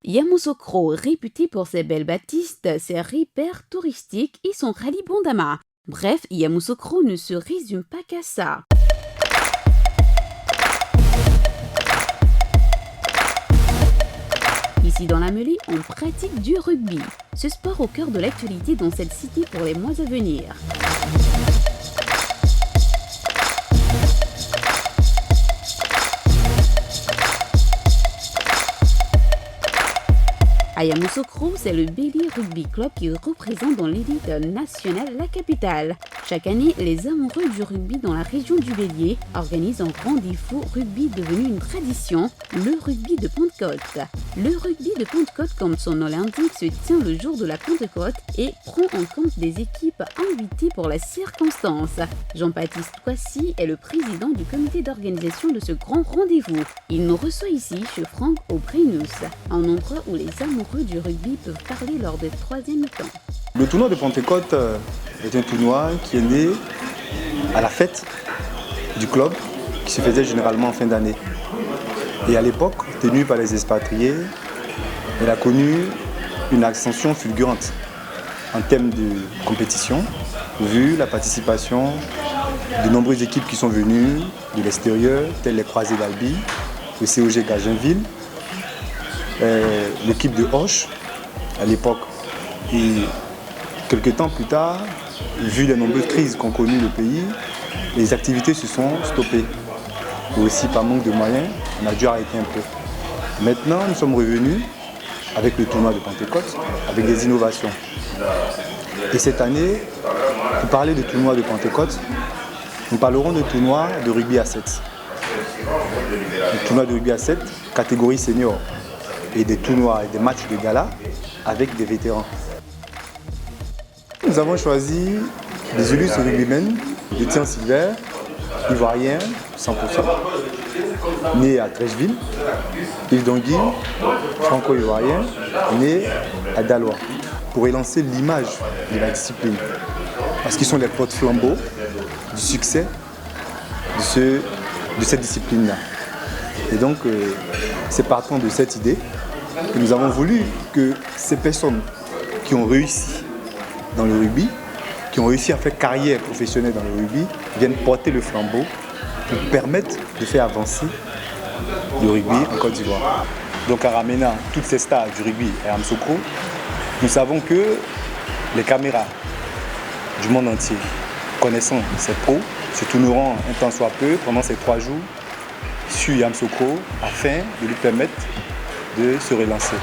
Yamoussoukro, réputé pour ses belles bâtisses, ses repères touristiques et son rallye Bondama. Bref, Yamoussoukro ne se résume pas qu'à ça. Ici dans la Mêlée, on pratique du rugby. Ce sport au cœur de l'actualité dans cette cité pour les mois à venir. À Yamoussoukro, c'est le Bélier Rugby Club qui représente dans l'élite nationale la capitale. Chaque année, les amoureux du rugby dans la région du Bélier organisent un rendez-vous rugby devenu une tradition, le rugby de Pentecôte. Le rugby de Pentecôte, comme son nom l'indique, se tient le jour de la Pentecôte et prend en compte des équipes invitées pour la circonstance. Jean-Baptiste Kouassi est le président du comité d'organisation de ce grand rendez-vous. Il nous reçoit ici chez Franck au Brennus, un endroit où les amoureux du rugby peuvent parler lors des troisième mi-temps. Le tournoi de Pentecôte est un tournoi qui est né à la fête du club qui se faisait généralement en fin d'année. Et à l'époque, tenu par les expatriés, elle a connu une ascension fulgurante en termes de compétition, vu la participation de nombreuses équipes qui sont venues de l'extérieur, telles les Croisés d'Albi, le COG Gagenville, l'équipe de Hoche à l'époque. Et quelques temps plus tard, vu les nombreuses crises qu'ont connues le pays, les activités se sont stoppées. Et aussi par manque de moyens, on a dû arrêter un peu. Maintenant, nous sommes revenus avec le tournoi de Pentecôte, avec des innovations. Et cette année, pour parler de tournoi de Pentecôte, nous parlerons de tournoi de rugby à 7. Le tournoi de rugby à 7, catégorie senior. Et des tournois et des matchs de gala avec des vétérans. Nous avons choisi des illustres rugbymen de Tian-Silver, ivoirien 100%, né à Trècheville, Yves Dongui, franco-ivoirien, né à Dalois, pour élancer l'image de la discipline. Parce qu'ils sont les porte-flambeaux du succès de cette discipline-là. Et donc, c'est partant de cette idée que nous avons voulu que ces personnes qui ont réussi dans le rugby, qui ont réussi à faire carrière professionnelle dans le rugby, viennent porter le flambeau pour permettre de faire avancer le rugby en Côte d'Ivoire. Donc en ramenant toutes ces stars du rugby à Yamoussoukro, nous savons que les caméras du monde entier, connaissant ces pros, se tourneront un temps soit peu pendant ces 3 jours sur Yamoussoukro afin de lui permettre de se relancer.